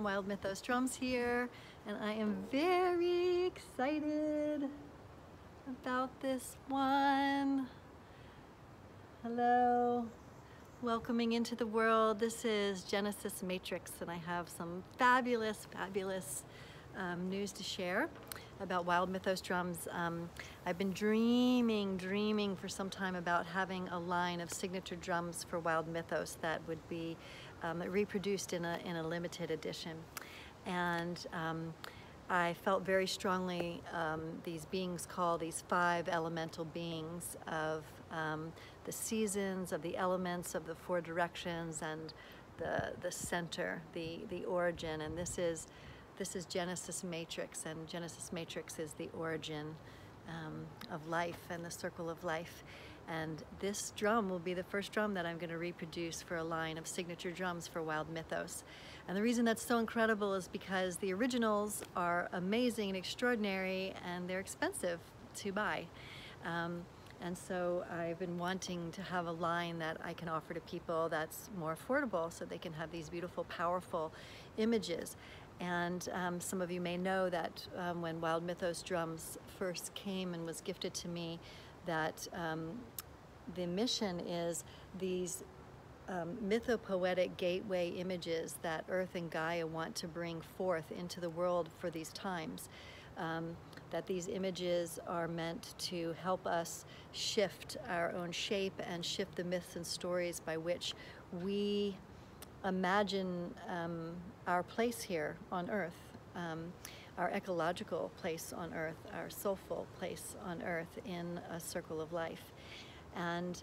Wild Mythos Drums here, and I am very excited about this one. Hello, welcoming into the world. This is Genesis Matrix, and I have some fabulous news to share about Wild Mythos drums. I've been dreaming for some time about having a line of signature drums for Wild Mythos that would be reproduced in a limited edition. And I felt very strongly these beings called these 5 elemental beings of the seasons, of the elements, of the 4 directions, and the center, the origin. And this is Genesis Matrix, and Genesis Matrix is the origin of life and the circle of life. And this drum will be the first drum that I'm going to reproduce for a line of signature drums for Wild Mythos. And the reason that's so incredible is because the originals are amazing and extraordinary, and they're expensive to buy. And so I've been wanting to have a line that I can offer to people that's more affordable, so they can have these beautiful, powerful images. And some of you may know that when Wild Mythos drums first came and was gifted to me, that the mission is these mythopoetic gateway images that Earth and Gaia want to bring forth into the world for these times. That these images are meant to help us shift our own shape and shift the myths and stories by which we imagine our place here on Earth, our ecological place on Earth, our soulful place on Earth in a circle of life. And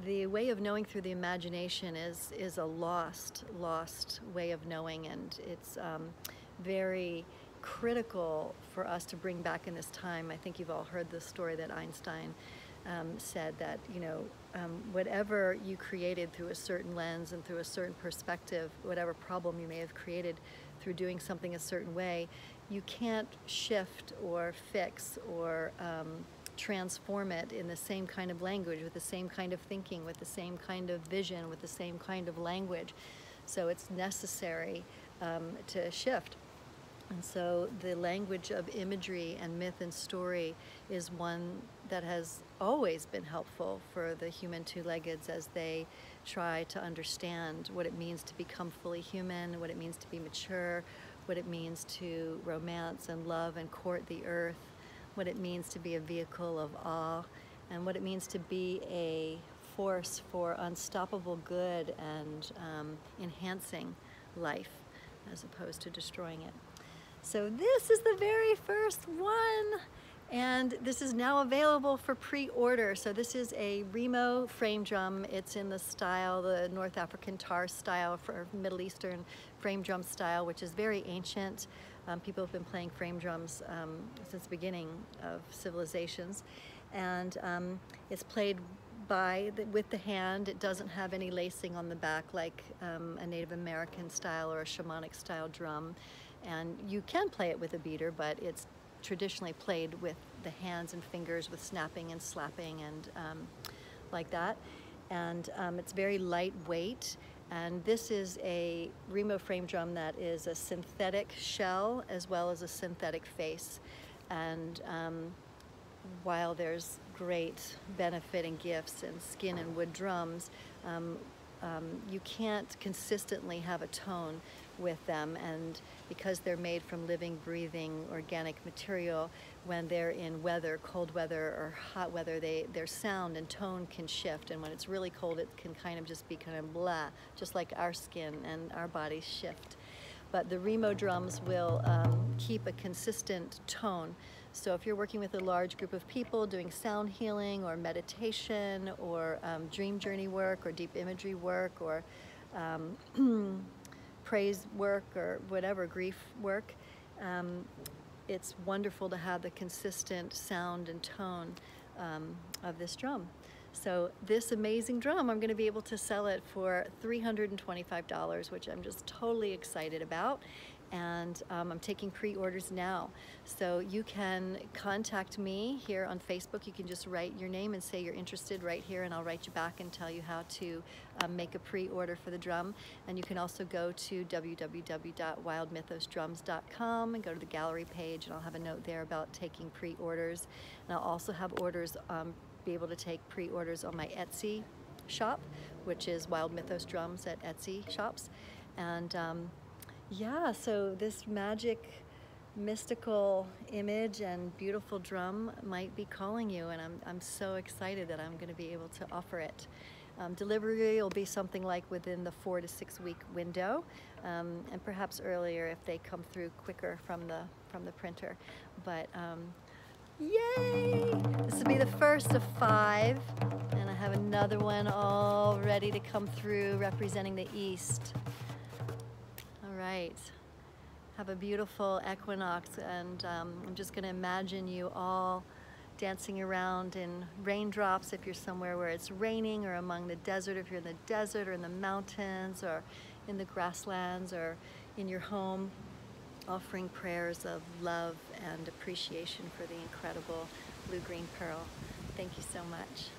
the way of knowing through the imagination is a lost way of knowing, and it's very critical for us to bring back in this time. I think you've all heard the story that Einstein said that, you know, whatever you created through a certain lens and through a certain perspective, whatever problem you may have created through doing something a certain way, you can't shift or fix or transform it in the same kind of language, with the same kind of thinking, with the same kind of vision, with the same kind of language. So it's necessary to shift. And so the language of imagery and myth and story is one that has always been helpful for the human two-leggeds as they try to understand what it means to become fully human, what it means to be mature, what it means to romance and love and court the earth, what it means to be a vehicle of awe, and what it means to be a force for unstoppable good and enhancing life as opposed to destroying it. So this is the very first one, and this is now available for pre-order. So this is a Remo frame drum. It's in the style, the North African tar style, for Middle Eastern frame drum style, which is very ancient. People have been playing frame drums since the beginning of civilizations, and it's played with the hand. It doesn't have any lacing on the back like a Native American style or a shamanic style drum. And you can play it with a beater, but it's traditionally played with the hands and fingers, with snapping and slapping and like that. And it's very lightweight. And this is a Remo frame drum that is a synthetic shell as well as a synthetic face. And while there's great benefit and gifts in skin and wood drums, you can't consistently have a tone with them, and because they're made from living, breathing, organic material, when they're in weather, cold weather or hot weather, their sound and tone can shift, and when it's really cold it can kind of just be kind of blah, just like our skin and our bodies shift. But the Remo drums will keep a consistent tone. So if you're working with a large group of people doing sound healing or meditation or dream journey work or deep imagery work or praise work or whatever, grief work, it's wonderful to have the consistent sound and tone of this drum. So this amazing drum, I'm going to be able to sell it for $325, which I'm just totally excited about. and I'm taking pre-orders now. So you can contact me here on Facebook. You can just write your name and say you're interested right here, and I'll write you back and tell you how to make a pre-order for the drum. And you can also go to www.wildmythosdrums.com and go to the gallery page, and I'll have a note there about taking pre-orders. And I'll also have orders, be able to take pre-orders on my Etsy shop, which is Wild Mythos Drums at Etsy shops. And yeah, so this magic, mystical image and beautiful drum might be calling you, and I'm so excited that I'm going to be able to offer it. Delivery will be something like within the 4 to 6 week window, and perhaps earlier if they come through quicker from the printer. But yay! This will be the first of 5, and I have another one all ready to come through representing the East. All right. Have a beautiful equinox, and I'm just going to imagine you all dancing around in raindrops if you're somewhere where it's raining, or among the desert if you're in the desert, or in the mountains, or in the grasslands, or in your home, offering prayers of love and appreciation for the incredible blue-green pearl. Thank you so much.